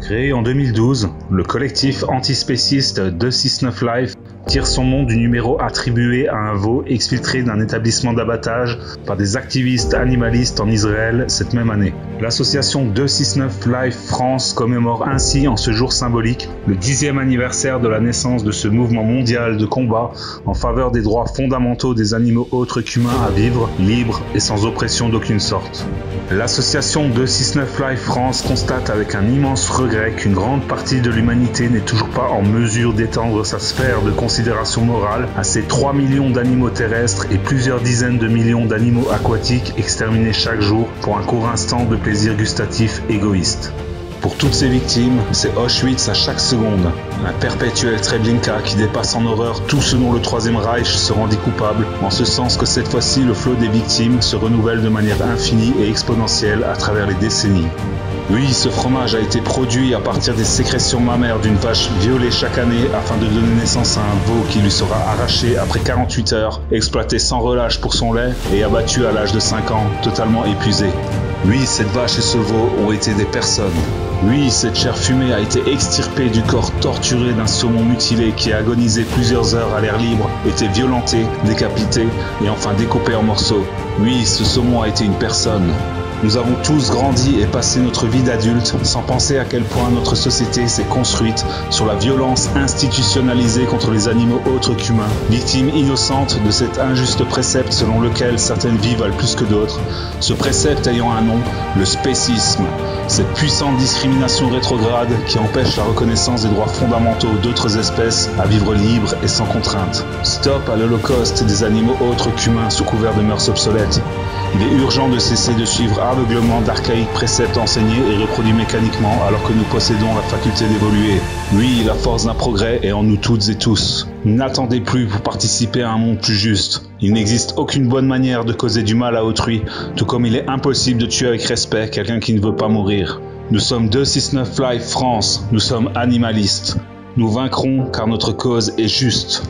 Créé en 2012, le collectif antispéciste 269 Life tire son nom du numéro attribué à un veau exfiltré d'un établissement d'abattage par des activistes animalistes en Israël cette même année. L'association 269 Life France commémore ainsi en ce jour symbolique le 10e anniversaire de la naissance de ce mouvement mondial de combat en faveur des droits fondamentaux des animaux autres qu'humains à vivre, libres et sans oppression d'aucune sorte. L'association 269 Life France constate avec un immense regret qu'une grande partie de l'humanité n'est toujours pas en mesure d'étendre sa sphère de considération morale à ces 3 millions d'animaux terrestres et plusieurs dizaines de millions d'animaux aquatiques exterminés chaque jour pour un court instant de plaisir gustatif égoïste. Pour toutes ces victimes, c'est Auschwitz à chaque seconde, un perpétuel Treblinka qui dépasse en horreur tout ce dont le Troisième Reich se rendit coupable, en ce sens que cette fois-ci le flot des victimes se renouvelle de manière infinie et exponentielle à travers les décennies. Oui, ce fromage a été produit à partir des sécrétions mammaires d'une vache violée chaque année afin de donner naissance à un veau qui lui sera arraché après 48 heures, exploité sans relâche pour son lait et abattu à l'âge de 5 ans, totalement épuisé. Oui, cette vache et ce veau ont été des personnes. Oui, cette chair fumée a été extirpée du corps torturé d'un saumon mutilé qui a agonisé plusieurs heures à l'air libre, été violenté, décapité et enfin découpé en morceaux. Oui, ce saumon a été une personne. Nous avons tous grandi et passé notre vie d'adulte sans penser à quel point notre société s'est construite sur la violence institutionnalisée contre les animaux autres qu'humains, victimes innocentes de cet injuste précepte selon lequel certaines vies valent plus que d'autres, ce précepte ayant un nom, le spécisme, cette puissante discrimination rétrograde qui empêche la reconnaissance des droits fondamentaux d'autres espèces à vivre libres et sans contrainte. Stop à l'holocauste des animaux autres qu'humains sous couvert de mœurs obsolètes. Il est urgent de cesser de suivre aveuglement d'archaïques préceptes enseignés et reproduits mécaniquement alors que nous possédons la faculté d'évoluer. Oui, la force d'un progrès est en nous toutes et tous. N'attendez plus pour participer à un monde plus juste. Il n'existe aucune bonne manière de causer du mal à autrui, tout comme il est impossible de tuer avec respect quelqu'un qui ne veut pas mourir. Nous sommes 269 Life France, nous sommes animalistes. Nous vaincrons car notre cause est juste.